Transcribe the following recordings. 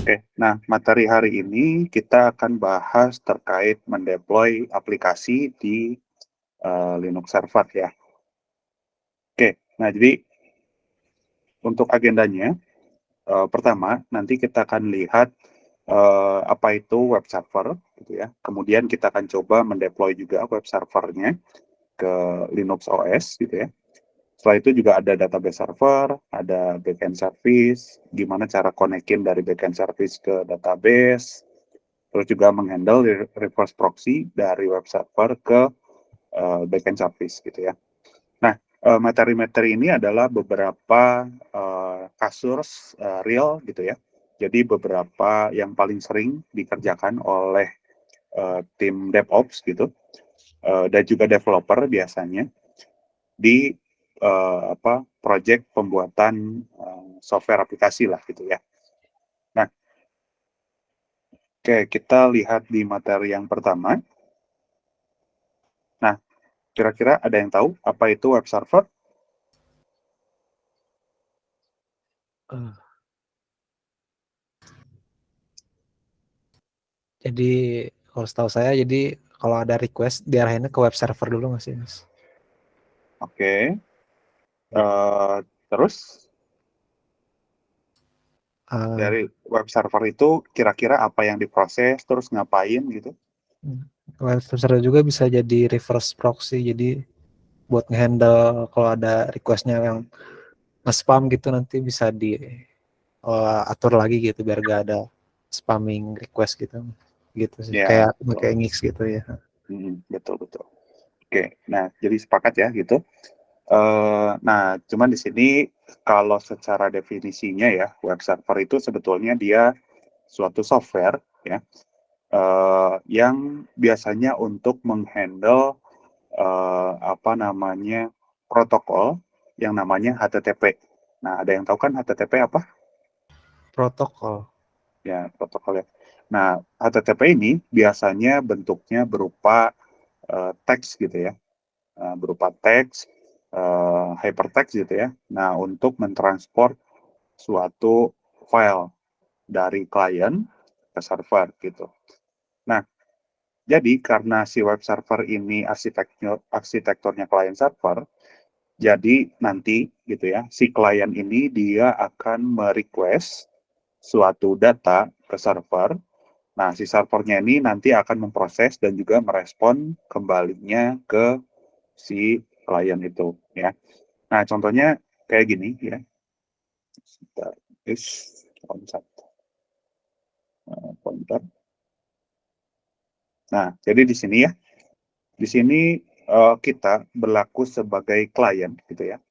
Oke, nah materi hari ini kita akan bahas terkait mendeploy aplikasi di Linux server ya. Oke, nah jadi untuk agendanya, pertama nanti kita akan lihat apa itu web server, gitu ya. Kemudian kita akan coba mendeploy juga web servernya ke Linux OS, gitu ya. Setelah itu juga ada database server, ada backend service, gimana cara konekin dari backend service ke database, terus juga menghandle reverse proxy dari web server ke backend service gitu ya. Nah, materi-materi ini adalah beberapa kasus real gitu ya. Jadi beberapa yang paling sering dikerjakan oleh tim DevOps gitu dan juga developer biasanya di project pembuatan software aplikasi lah gitu ya. Nah, oke, kita lihat di materi yang pertama. Nah, kira-kira ada yang tahu apa itu web server? Eh, Jadi kalau setahu saya, jadi kalau ada request diarahinnya ke web server dulu nggak sih, Mas? Oke. Terus Uh, dari web server itu kira-kira apa yang diproses, terus ngapain gitu? Web server juga bisa jadi reverse proxy, jadi buat ngehandle kalau ada requestnya yang nge-spam gitu, nanti bisa di atur lagi gitu biar gak ada spamming request gitu sih, Ya, kayak betul. pakai Nix gitu ya. Betul, betul. Oke, nah jadi sepakat ya gitu. Nah, cuman di sini kalau secara definisinya ya, web server itu sebetulnya dia suatu software ya, yang biasanya untuk menghandle apa namanya protokol yang namanya HTTP. Nah, ada yang tahu kan HTTP apa? Protokol. Ya, protokol ya. Nah, HTTP ini biasanya bentuknya berupa teks gitu ya, berupa teks, hypertext gitu ya. Nah, untuk mentransport suatu file dari klien ke server gitu. Nah, jadi karena si web server ini arsitekturnya klien server, jadi nanti gitu ya, si klien ini dia akan merequest suatu data ke server. Nah, si servernya ini nanti akan memproses dan juga merespon kembalinya ke si klien itu ya. Nah, contohnya kayak gini ya. Sebentar, pointer. Nah, jadi di sini ya, di sini kita berlaku sebagai klien gitu ya.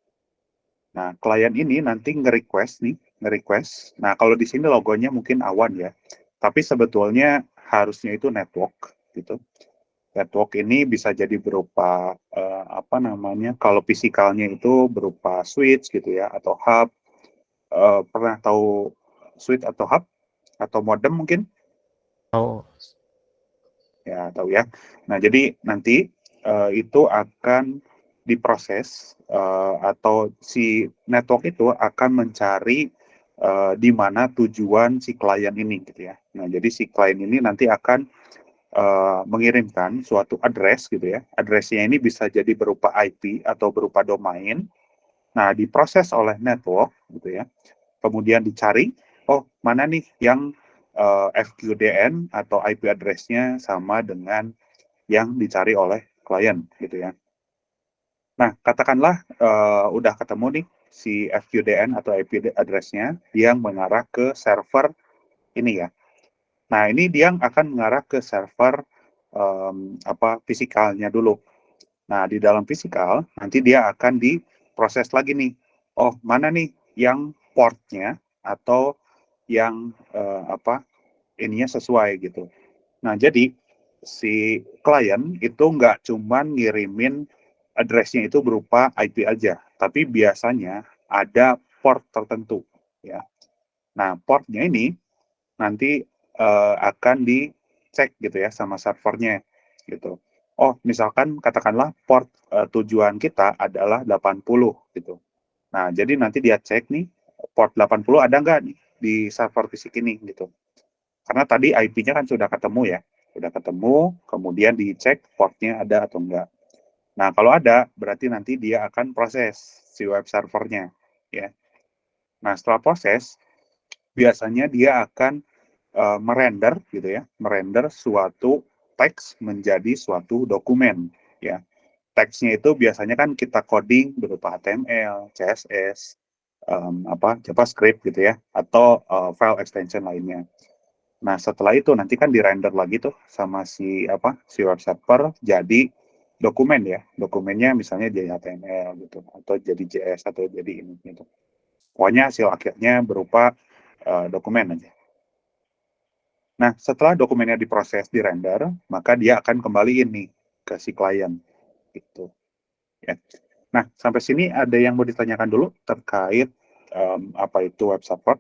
Nah, klien ini nanti nge-request nih, nge-request. Nah, kalau di sini logonya mungkin awan ya. Tapi sebetulnya harusnya itu network gitu. Network ini bisa jadi berupa apa namanya? Kalau fisikalnya itu berupa switch gitu ya atau hub. Pernah tahu switch atau hub atau modem mungkin? Oh, Ya, tahu ya. Nah, jadi nanti itu akan diproses atau si network itu akan mencari di mana tujuan si klien ini gitu ya. Nah, jadi si klien ini nanti akan mengirimkan suatu address gitu ya. Addressnya ini bisa jadi berupa IP atau berupa domain. Nah, diproses oleh network gitu ya. Kemudian dicari, oh mana nih yang FQDN atau IP address-nya sama dengan yang dicari oleh klien gitu ya. Nah, katakanlah udah ketemu nih si FQDN atau IP address-nya yang mengarah ke server ini ya. Nah, ini dia akan mengarah ke server fisikalnya dulu. Nah, di dalam fisikal nanti dia akan diproses lagi nih. Oh, mana nih yang portnya atau yang ininya sesuai gitu. Nah, jadi si klien itu nggak cuma ngirimin address-nya itu berupa IP aja, tapi biasanya ada port tertentu ya. Nah, portnya ini nanti akan dicek gitu ya sama servernya gitu. Oh, misalkan katakanlah port tujuan kita adalah 80 gitu. Nah, jadi nanti dia cek nih port 80 ada nggak nih di server fisik ini gitu. Karena tadi IP-nya kan sudah ketemu ya, sudah ketemu, kemudian dicek portnya ada atau enggak. Nah, kalau ada, berarti nanti dia akan proses si web servernya, ya. Nah, setelah proses, biasanya dia akan merender gitu ya, merender suatu teks menjadi suatu dokumen, ya. Teksnya itu biasanya kan kita coding berupa HTML, CSS, JavaScript gitu ya, atau file extension lainnya. Nah, setelah itu nanti kan di-render lagi tuh sama si web server jadi dokumen ya. Dokumennya misalnya jadi HTML gitu atau jadi JS atau jadi ini gitu. Pokoknya hasil akhirnya berupa dokumen aja. Nah, setelah dokumennya diproses, di-render, maka dia akan kembaliin nih ke si klien gitu. Ya. Nah, sampai sini ada yang mau ditanyakan dulu terkait apa itu web server?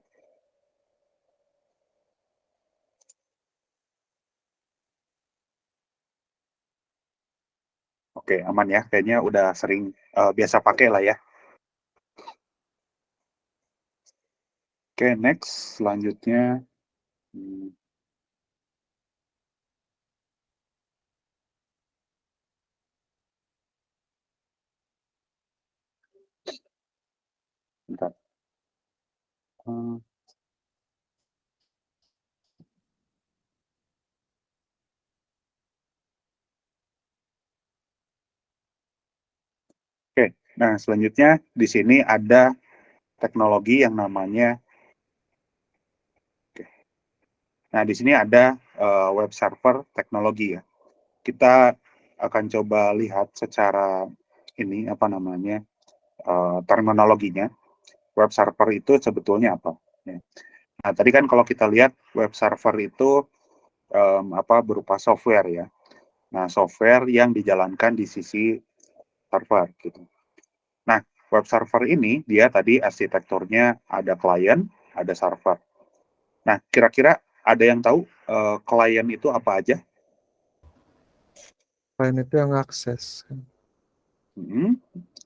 Oke, aman ya. Kayaknya udah sering biasa pakai lah ya. Oke, next. Selanjutnya. Hmm, bentar. Hmm, Oke, nah selanjutnya di sini ada teknologi yang namanya. Oke. Nah, di sini ada web server teknologi ya. Kita akan coba lihat secara ini apa namanya terminologinya. Web server itu sebetulnya apa? Ya. Nah, tadi kan kalau kita lihat web server itu berupa software ya. Nah, software yang dijalankan di sisi server gitu. Nah, web server ini dia tadi arsitekturnya ada klien, ada server. Nah, kira-kira ada yang tahu klien itu apa aja? Klien itu yang akses kan.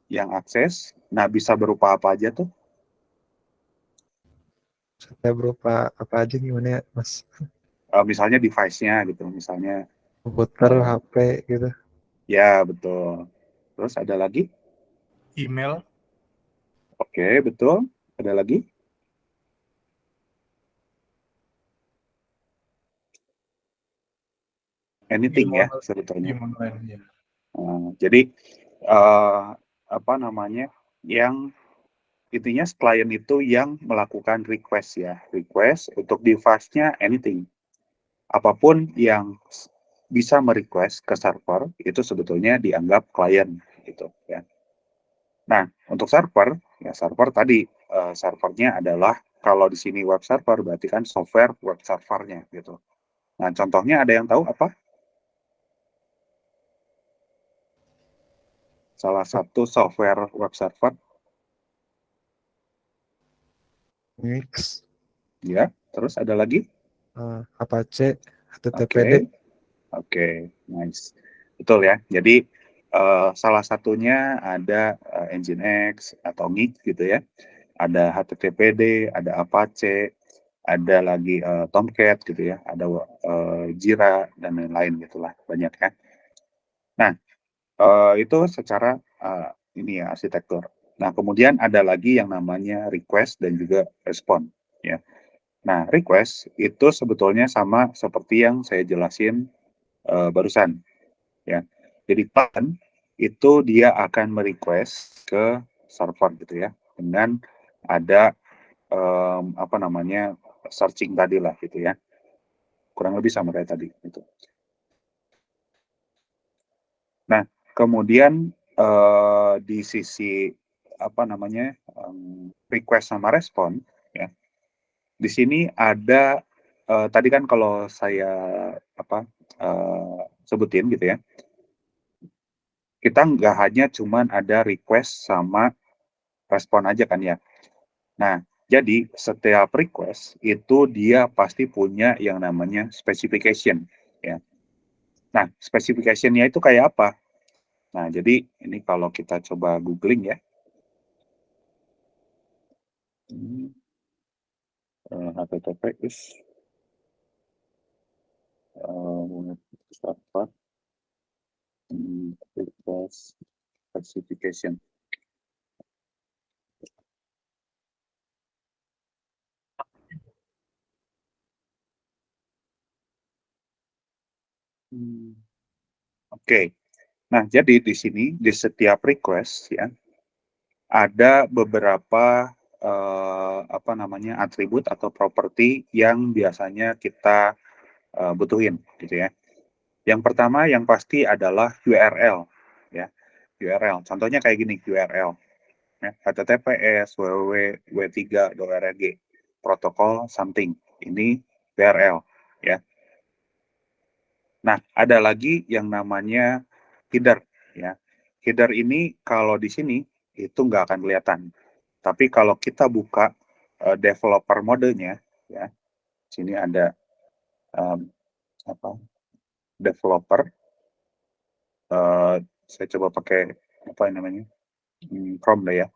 Yang akses. Nah, bisa berupa apa aja tuh? Saya berupa apa aja gimana ya, Mas? Misalnya device-nya gitu, misalnya. Komputer, uh, HP gitu. ya, betul. Terus ada lagi? Email. Oke, betul. Ada lagi? Anything ya, sebetulnya. Game online ya. Jadi, apa namanya, yang intinya klien itu yang melakukan request ya, request untuk device-nya anything. Apapun yang bisa merequest ke server, itu sebetulnya dianggap klien gitu ya. Nah, untuk server, ya server tadi, servernya adalah, kalau di sini web server, berarti kan software web servernya gitu. Nah, contohnya ada yang tahu apa? Salah satu software web server, Mix, ya. Terus ada lagi? Apache, HTTPD. Oke, oke, nice. Betul ya. Jadi salah satunya ada Nginx atau Nginx gitu ya. Ada HTTPD, ada Apache, ada lagi Tomcat gitu ya, ada Jira dan lain-lain gitulah, banyak ya. Nah, itu secara ini ya arsitektur. Nah, kemudian ada lagi yang namanya request dan juga respon ya. Nah, request itu sebetulnya sama seperti yang saya jelasin barusan ya. Jadi klien itu dia akan merequest ke server gitu ya dengan ada searching tadi lah gitu ya. Kurang lebih sama kayak tadi gitu. Nah, kemudian di sisi request sama respon ya. Di sini ada tadi kan kalau saya sebutin gitu ya. Kita nggak hanya cuman ada request sama respon aja kan ya. Nah, jadi setiap request itu dia pasti punya yang namanya specification ya. Nah, specification-nya itu kayak apa? Nah, jadi ini kalau kita coba googling ya. HTTPS server request specification. Oke. Nah, jadi di sini di setiap request ya ada beberapa apa namanya atribut atau properti yang biasanya kita butuhin gitu ya. Yang pertama yang pasti adalah URL ya. URL. Contohnya kayak gini URL ya, https www.w3.org protokol something. Ini URL ya. Nah, ada lagi yang namanya header ya. Header ini kalau di sini itu nggak akan kelihatan. Tapi kalau kita buka developer modenya ya, sini ada apa developer. Saya coba pakai apa namanya Chrome lah ya.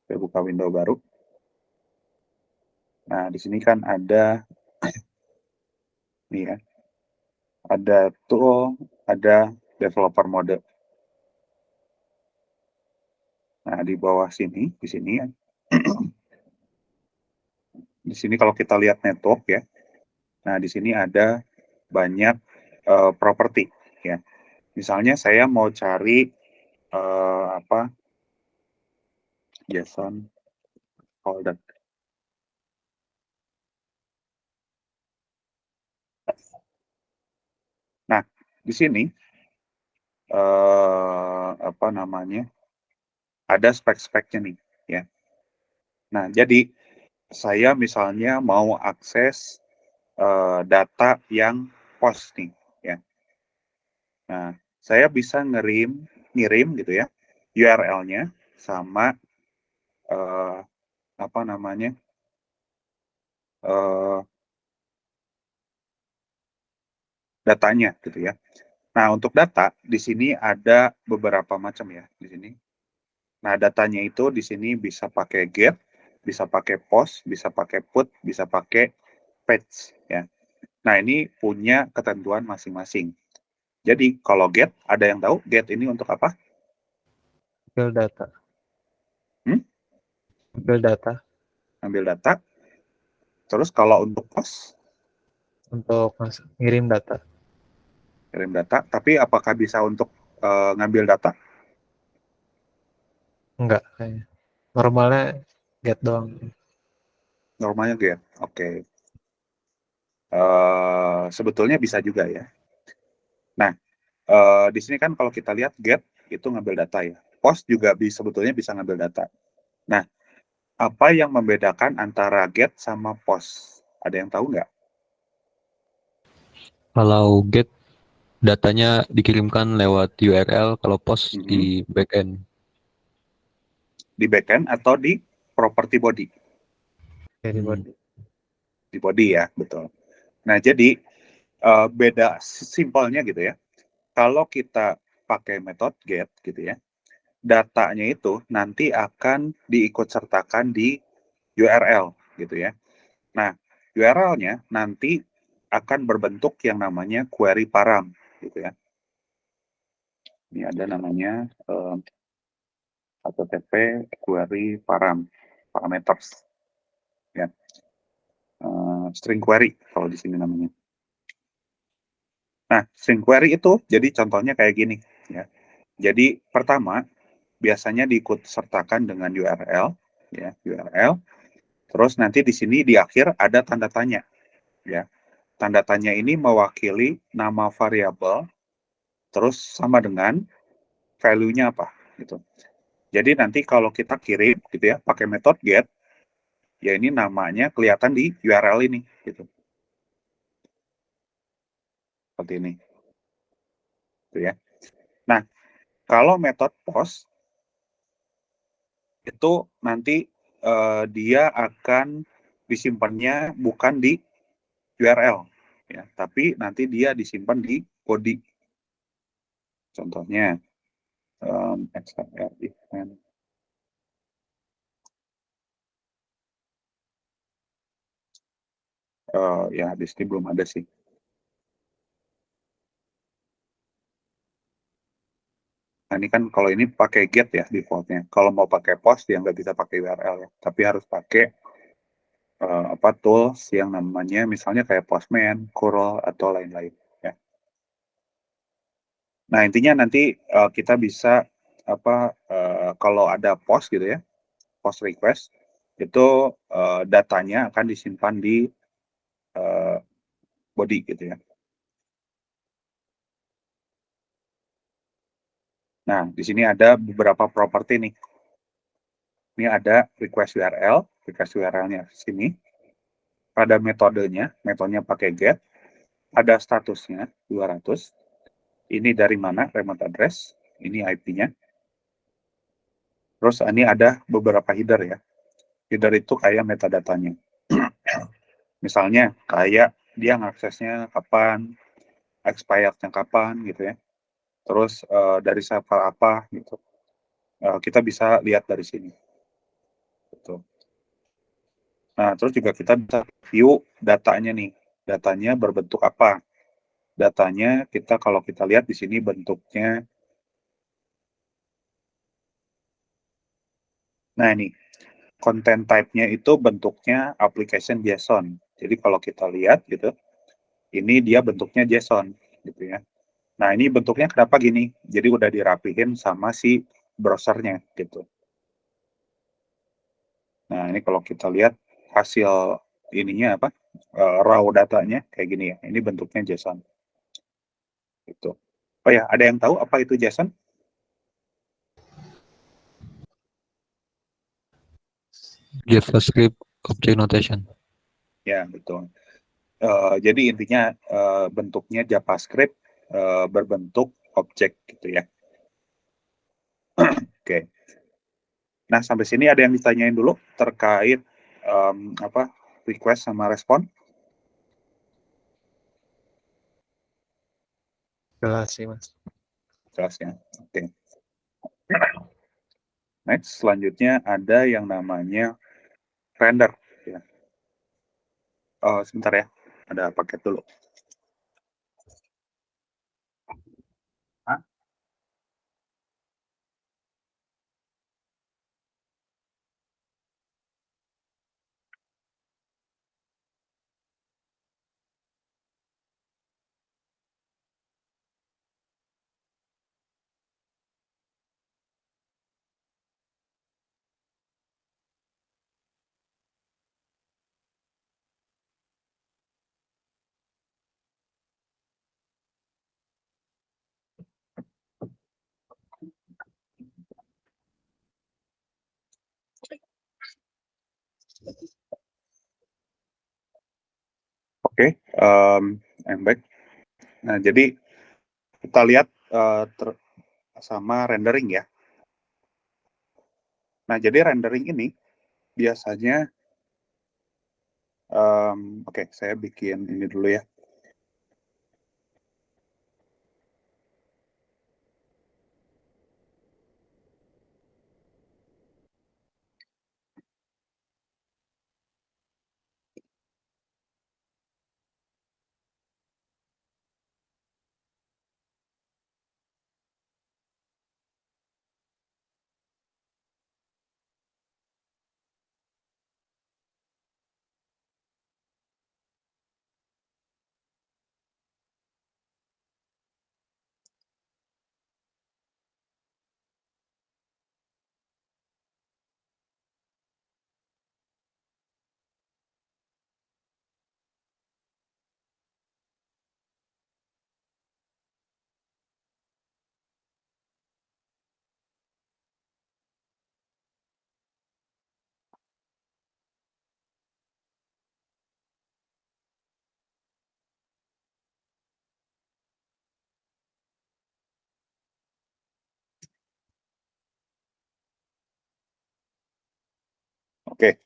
Saya buka window baru. Nah, di sini kan ada nih ya, ada tool, ada developer mode. Nah, di bawah sini, di sini ya. Di sini kalau kita lihat network ya. Nah, di sini ada banyak properti ya. Misalnya saya mau cari apa JSON folder. Nah, di sini apa namanya ada spek-speknya nih ya. Nah, jadi saya misalnya mau akses data yang post nih ya. Nah, saya bisa ngirim gitu ya URL-nya sama apa namanya datanya gitu ya. Nah, untuk data di sini ada beberapa macam ya di sini. Nah, datanya itu di sini bisa pakai get, bisa pakai post, bisa pakai put, bisa pakai fetch ya. Nah, ini punya ketentuan masing-masing. Jadi, kalau get, ada yang tahu get ini untuk apa? Ambil data. Hmm? Ambil data. Ambil data. Terus kalau untuk post? Untuk ngirim data. Kirim data. Tapi apakah bisa untuk ngambil data? Enggak kayaknya. Normalnya get doang. Normalnya get. Oke. Sebetulnya bisa juga ya. Nah, di sini kan kalau kita lihat get itu ngambil data ya. Post juga sebetulnya bisa ngambil data. Nah, apa yang membedakan antara get sama post? Ada yang tahu nggak? Kalau get datanya dikirimkan lewat URL, kalau post Mhm. di backend. Di backend atau di property body? Jadi buat Di body ya, betul. Nah, jadi beda simpelnya gitu ya. Kalau kita pakai metode get gitu ya, datanya itu nanti akan diikut sertakan di URL gitu ya. Nah, URL-nya nanti akan berbentuk yang namanya query param gitu ya. Ini ada namanya HTTP query param parameters ya. String query kalau di sini namanya. Nah, string query itu jadi contohnya kayak gini ya. Jadi pertama biasanya diikut sertakan dengan URL ya, URL. Terus nanti di sini di akhir ada tanda tanya ya. Tanda tanya ini mewakili nama variabel terus sama dengan value-nya apa gitu. Jadi nanti kalau kita kirim gitu ya pakai metode get ya ini namanya kelihatan di URL ini gitu. Seperti ini. Gitu ya. Nah, kalau metode post itu nanti dia akan disimpannya bukan di URL ya, tapi nanti dia disimpan di body. Contohnya XML event. Ya di sini belum ada sih. Nah, ini kan kalau ini pakai get ya defaultnya. Kalau mau pakai post dia nggak bisa pakai URL ya, tapi harus pakai tools yang namanya misalnya kayak Postman, Curl atau lain-lain ya. Nah, intinya nanti kita bisa kalau ada post gitu ya, post request itu datanya akan disimpan di body gitu ya. Nah, di sini ada beberapa properti nih. Ini ada request URL-nya sini. Ada metodenya pakai get. Ada statusnya 200. Ini dari mana? Remote address. Ini IP-nya. Terus ini ada beberapa header ya. Header itu kayak metadatanya. Misalnya kayak dia ngaksesnya kapan, expirednya kapan gitu ya. Terus dari server apa gitu. Kita bisa lihat dari sini. Gitu. Nah, terus juga kita bisa view datanya nih. Datanya berbentuk apa? Datanya kalau kita lihat di sini bentuknya. Nah, ini content type-nya itu bentuknya application JSON. Jadi kalau kita lihat gitu, ini dia bentuknya JSON gitu ya. Nah, ini bentuknya kenapa gini? Jadi udah dirapihin sama si browsernya gitu. Nah, ini kalau kita lihat hasil ininya raw datanya kayak gini ya. Ini bentuknya JSON. Gitu. Oh ya, ada yang tahu apa itu JSON? JavaScript Object Notation. Ya, betul. Jadi intinya bentuknya JavaScript berbentuk objek gitu ya. Oke. Nah, sampai sini ada yang ditanyain dulu terkait request sama respon? Jelas sih, Mas. Jelas ya. Oke. Next, selanjutnya ada yang namanya render. Ya. Sebentar ya, ada paket dulu. Hah? Oke, I'm back. Nah, jadi kita lihat sama rendering ya. Nah, jadi rendering ini biasanya, oke, saya bikin ini dulu ya. Oke,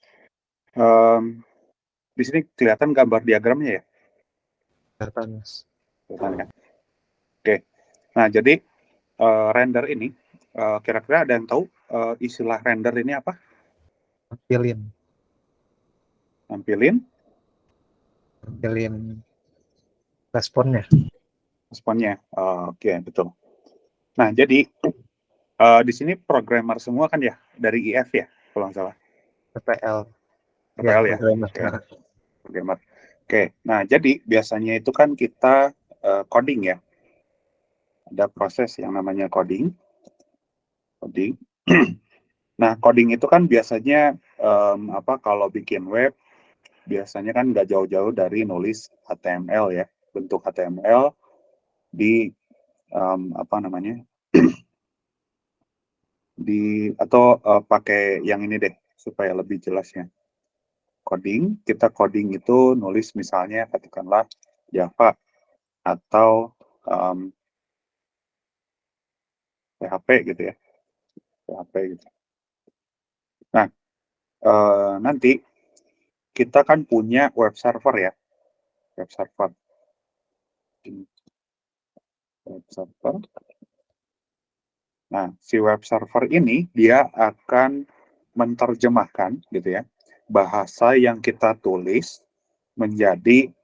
di sini kelihatan gambar diagramnya ya? Kelihatan, Mas. Kelihatan ya? Oke, nah jadi render ini, kira-kira ada yang tahu istilah render ini apa? Nampilin Nampilin responnya. responnya. Oke, betul. Nah, jadi Di sini programmer semua kan ya, dari IF ya, kalau nggak salah. PPL. PPL ya? Programmer. Oke, programmer. Oke, nah jadi biasanya itu kan kita coding ya. Ada proses yang namanya coding. Coding. Nah, coding itu kan biasanya kalau bikin web, biasanya kan nggak jauh-jauh dari nulis HTML ya, bentuk HTML di apa namanya atau pakai yang ini deh supaya lebih jelasnya. Coding, kita coding itu nulis misalnya katakanlah Java atau PHP gitu ya, PHP gitu. Nah, nanti kita kan punya web server ya, web server. Web server. Nah, si web server ini dia akan menerjemahkan gitu ya bahasa yang kita tulis menjadi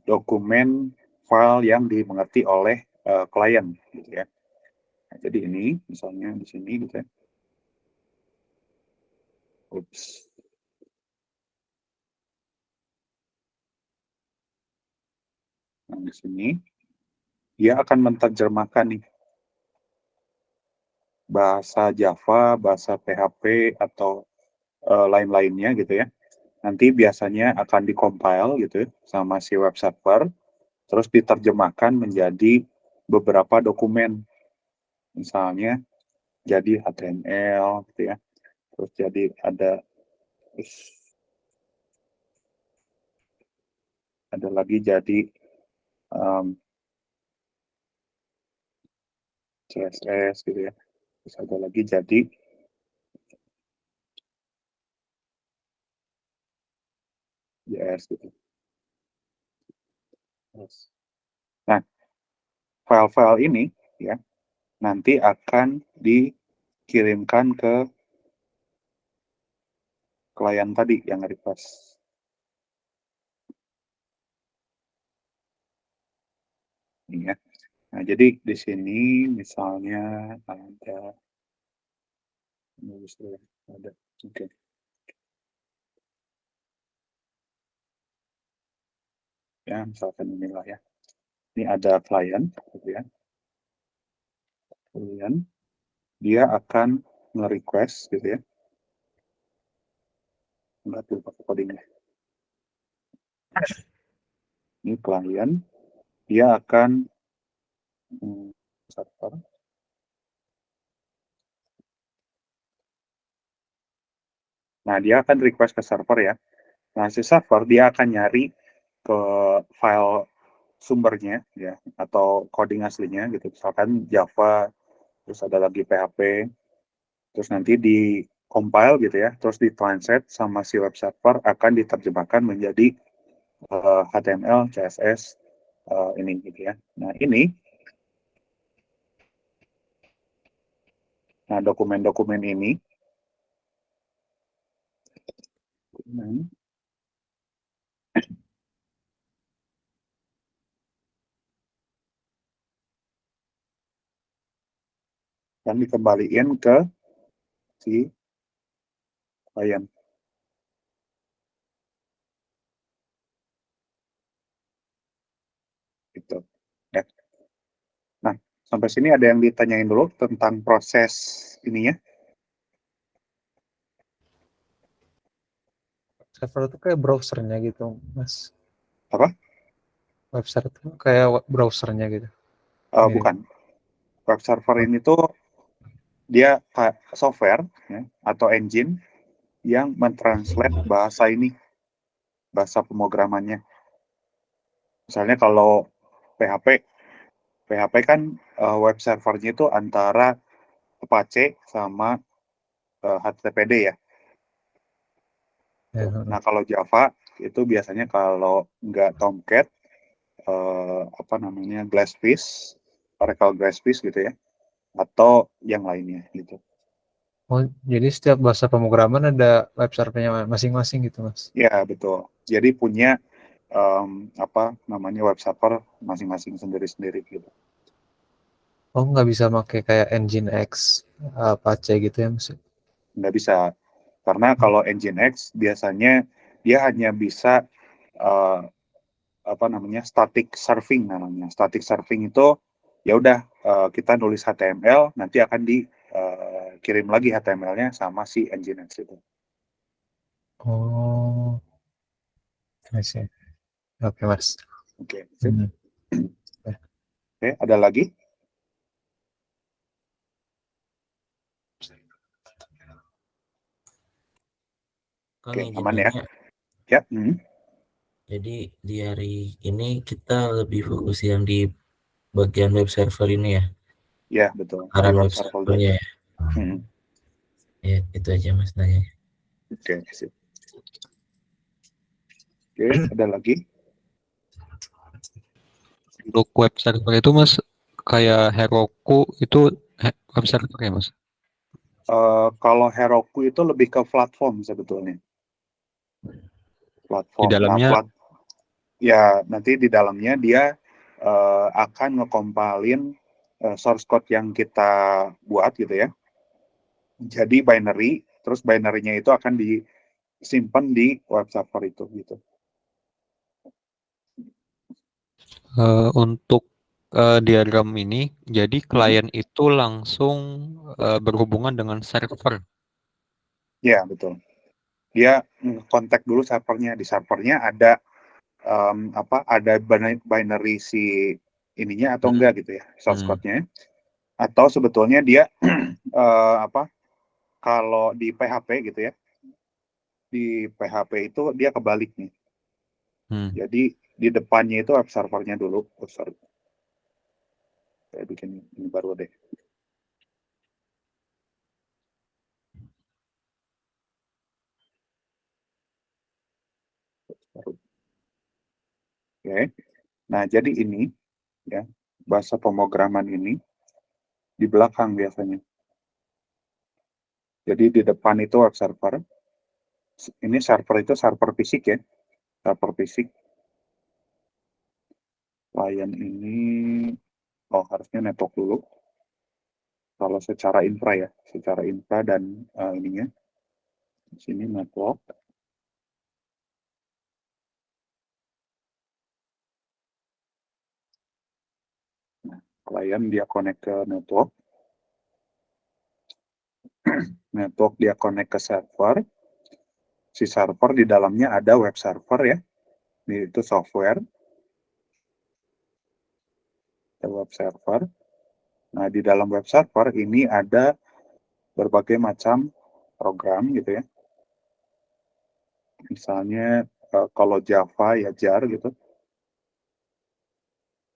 dokumen file yang dimengerti oleh klien gitu ya. Nah, jadi ini misalnya di sini gitu ya. Oops. Nah, di sini dia akan menerjemahkan nih bahasa Java, bahasa PHP atau lain-lainnya gitu ya. Nanti biasanya akan dikompil gitu ya, sama si web server, terus diterjemahkan menjadi beberapa dokumen. Misalnya jadi HTML gitu ya. Terus jadi ada lagi jadi CSS gitu ya. Terus ada lagi jadi JS gitu. Nah, file-file ini ya nanti akan dikirimkan ke klien tadi yang request. Ini ya. Nah, jadi di sini misalnya ada oke. Ya, misalkan inilah ya. Ini ada klien gitu ya. Klien dia akan nge-request gitu ya. Enggak tuh pakai codingnya. Ini klien dia akan server. Nah, dia akan request ke server ya. Nah, si server dia akan nyari ke file sumbernya ya atau coding aslinya gitu. Misalkan Java, terus ada lagi PHP, terus nanti di compile gitu ya, terus di translate sama si web server akan diterjemahkan menjadi HTML, CSS ini gitu ya. Nah, dokumen-dokumen ini yang dikembaliin ke si klien. Gitu. Ya. Nah, sampai sini ada yang ditanyain dulu tentang proses ininya. Server itu kayak browsernya gitu, Mas. Apa? Website itu kayak browsernya gitu. Bukan. Web server ini tuh dia software ya, atau engine yang mentranslate bahasa ini, bahasa pemrogramannya. Misalnya kalau PHP kan web servernya itu antara Apache sama HTTPD ya. Ya, Nah, kalau Java itu biasanya kalau nggak Tomcat, Glassfish, Oracle Glassfish gitu ya, atau yang lainnya gitu. Oh, jadi setiap bahasa pemrograman ada web servernya masing-masing gitu, Mas? Ya, betul. Jadi punya web server masing-masing sendiri-sendiri gitu. Oh, nggak bisa pakai kayak Nginx, Apache gitu ya, Mas? Nggak bisa. Karena kalau Nginx biasanya dia hanya bisa uh, apa namanya static serving namanya. Static serving itu ya udah kita nulis HTML nanti akan dikirim lagi HTML-nya sama si Nginx itu. Oh, I see. Oke, Mas. Oke, sip. Hmm. Ya. Oke, ada lagi? Kang Oke, izin aman ya. nanya, Ya, jadi di hari ini kita lebih fokus yang di bagian web server ini ya, ya betul. Di peran web web server dulu. servernya ya. Hmm, Ya, itu aja Mas nanya. Oke, sip. Oke, ada lagi? Untuk web server itu Mas, kayak Heroku itu web server ya Mas? Kalau Heroku itu lebih ke platform sebetulnya. Di Platform. Nah, dalamnya ya nanti di dalamnya dia akan ngekompilin source code yang kita buat gitu ya. Jadi binary, terus binary-nya itu akan disimpan di web server itu gitu. untuk diagram ini, jadi klien itu langsung berhubungan dengan server. Ya, betul. Dia kontak dulu servernya. Di servernya ada ada binary si ininya atau enggak gitu ya, source Hmm. code-nya. Atau sebetulnya dia kalau di PHP gitu ya, di PHP itu dia kebalik nih. Jadi di depannya itu web servernya dulu. Oh, sorry. Saya bikin ini baru deh. Baru. Oke. Nah, jadi ini ya, bahasa pemrograman ini di belakang biasanya. Jadi di depan itu web server. Ini server itu server fisik ya. Server fisik. Client ini harusnya network dulu. Kalau secara infra ya, secara infra dan ininya. Di sini network. Nah, klien dia connect ke network. Network dia connect ke server. Si server di dalamnya ada web server ya. Itu software. Ada web server. Nah, di dalam web server ini ada berbagai macam program gitu ya. Misalnya kalau Java ya jar gitu.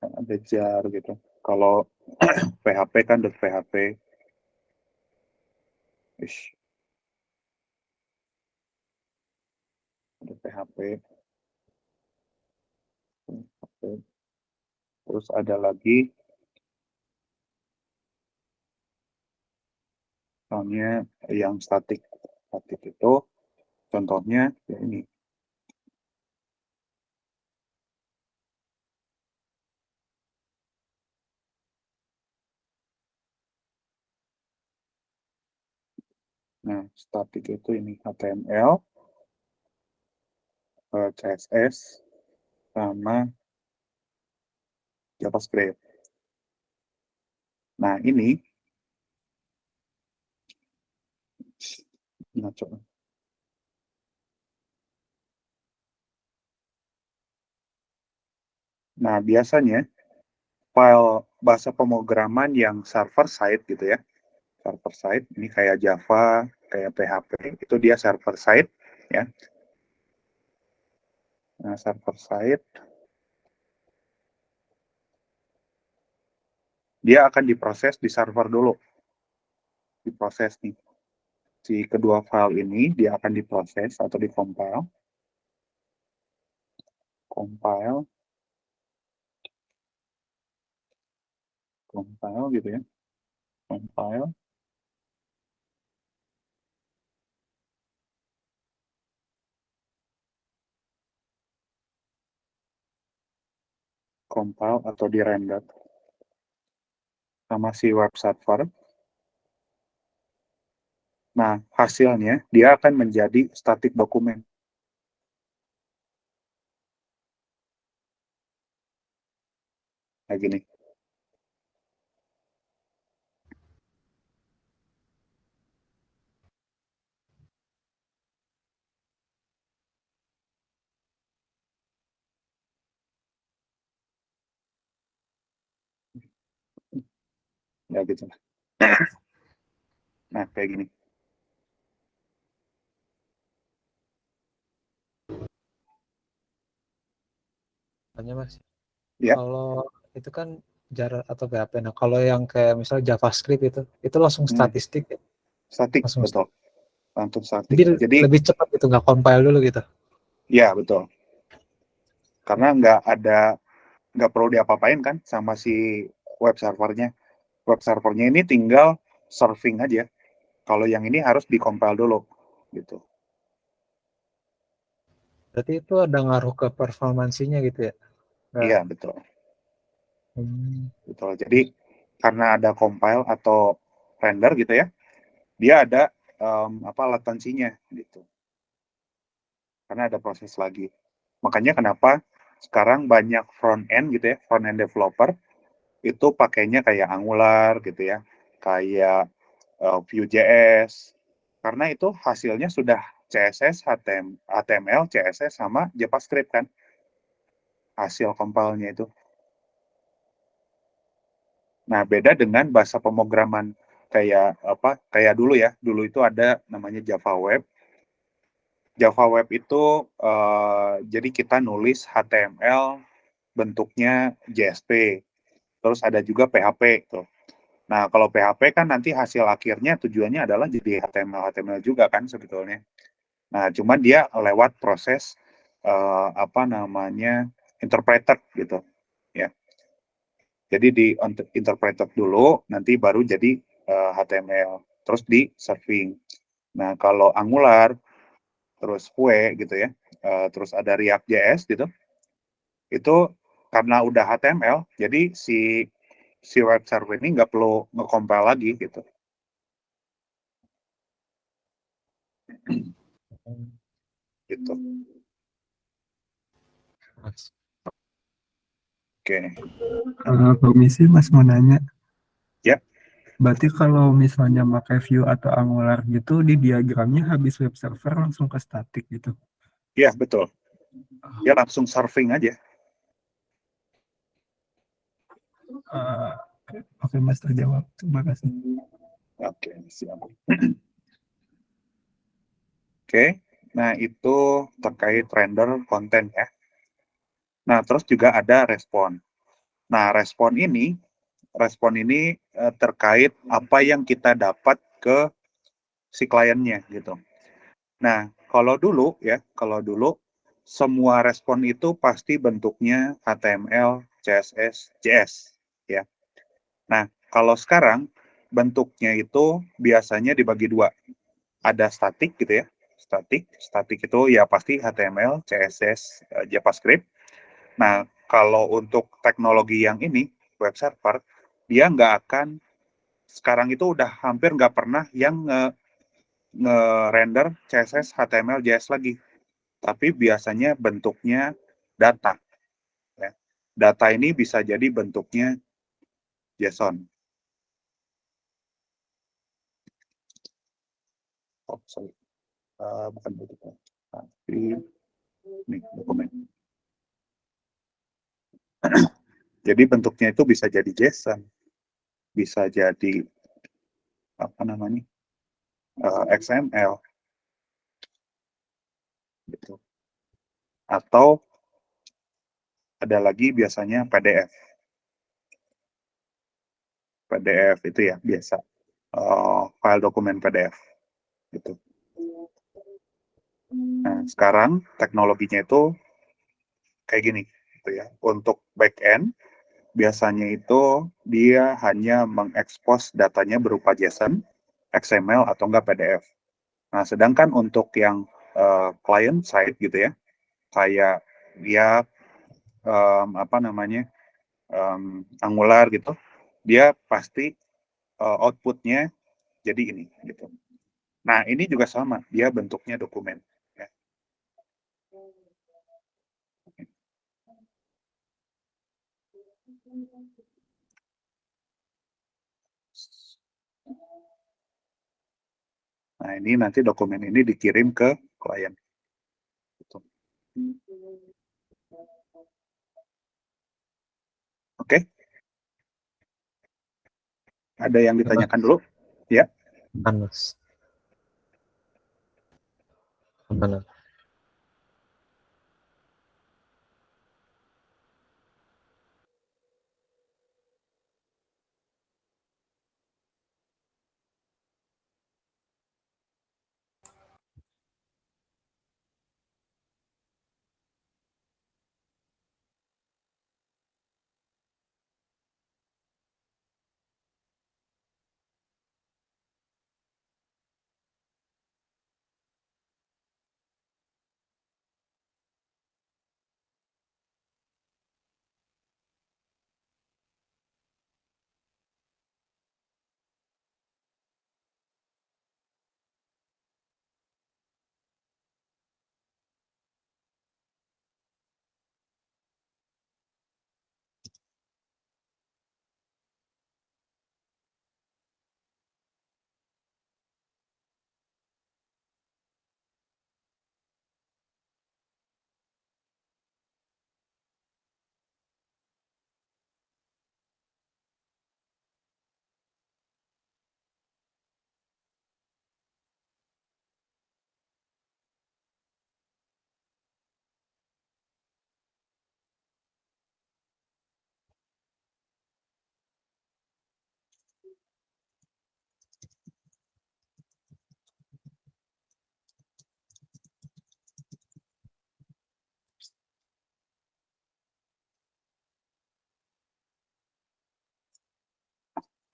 Ada jar gitu. Kalau PHP kan .php. Ish, ada PHP. Terus ada lagi misalnya yang statik. Statik itu contohnya ya ini. Nah, statik itu ini HTML, CSS, sama JavaScript. Nah, ini ngaco. Nah, biasanya file bahasa pemrograman yang server side gitu ya. Server side ini kayak Java, kayak PHP, itu dia server side ya. Nah, server side dia akan diproses di server dulu. Diproses nih. Si kedua file ini dia akan diproses atau dikompil. Compile gitu ya. Compile atau di render sama si web server. Nah, hasilnya dia akan menjadi static dokumen. Kayak gini. Ya gitu. Nah, kayak gini. Tanya Mas, Ya. kalau itu kan Java atau PHP. Nah, kalau yang kayak misalnya JavaScript itu langsung statistik ya? Statik, Langsung betul. Langsung statik. Jadi Jadi, lebih cepat gitu, nggak compile dulu gitu. ya betul. Karena nggak perlu diapa-apain kan sama si web servernya. Web servernya ini tinggal surfing aja. Kalau yang ini harus di-compile dulu, gitu. Berarti itu ada ngaruh ke performansinya gitu ya? Iya, betul. Betul. Jadi, karena ada compile atau render gitu ya, dia ada latensinya gitu. Karena ada proses lagi. Makanya kenapa sekarang banyak front end gitu ya, front end developer itu pakainya kayak Angular gitu ya, kayak Vue.js. Karena itu hasilnya sudah CSS, HTML, CSS sama JavaScript kan. Hasil compile-nya itu. Nah, beda dengan bahasa pemrograman kayak dulu ya. Dulu itu ada namanya Java Web. Java Web itu jadi kita nulis HTML bentuknya JSP. Terus ada juga PHP tuh. Nah, kalau PHP kan nanti hasil akhirnya tujuannya adalah jadi HTML juga kan sebetulnya. Nah, cuman dia lewat proses interpreter gitu ya. Jadi di interpreter dulu, nanti baru jadi HTML, terus di serving. Nah, kalau Angular, terus Vue gitu ya, terus ada React.js gitu, itu karena udah HTML, jadi si web server ini nggak perlu nge-compile lagi gitu. Gitu. Oke. Permisi Mas mau nanya. Ya. Berarti kalau misalnya pakai Vue atau Angular gitu, di diagramnya habis web server langsung ke static gitu? Iya, betul. Dia langsung surfing aja. Oke, Mas terjawab. Terima kasih. Oke, siap. Oke, nah itu terkait render konten ya. Nah, terus juga ada respon. Nah, respon ini terkait apa yang kita dapat ke si kliennya gitu. Nah, kalau dulu semua respon itu pasti bentuknya HTML, CSS, JS ya. Nah, kalau sekarang bentuknya itu biasanya dibagi dua. Ada statik gitu ya. Statik itu ya pasti HTML, CSS, JavaScript. Nah, kalau untuk teknologi yang ini, web server, dia nggak akan, sekarang itu udah hampir nggak pernah yang nge-render CSS, HTML, JS lagi. Tapi biasanya bentuknya data. Ya. Data ini bisa jadi bentuknya JSON. Oh, sorry. Bukan bentuknya. Tapi ini dokumen. Jadi bentuknya itu bisa jadi JSON, bisa jadi XML, gitu. Atau ada lagi biasanya PDF. PDF itu ya biasa file dokumen PDF, gitu. Nah, sekarang teknologinya itu kayak gini, gitu ya. Untuk backend biasanya itu dia hanya mengekspos datanya berupa JSON, XML atau enggak PDF. Nah, sedangkan untuk yang client side gitu ya, kayak dia Angular gitu, dia pasti outputnya jadi ini gitu. Nah, ini juga sama, dia bentuknya dokumen. Ya. Nah, ini nanti dokumen ini dikirim ke klien. Gitu. Oke? Ada yang ditanyakan dulu? Ya. Panas. Panas.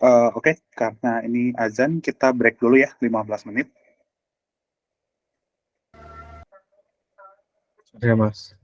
Oke, karena ini azan, kita break dulu ya, 15 menit. Oke, Mas.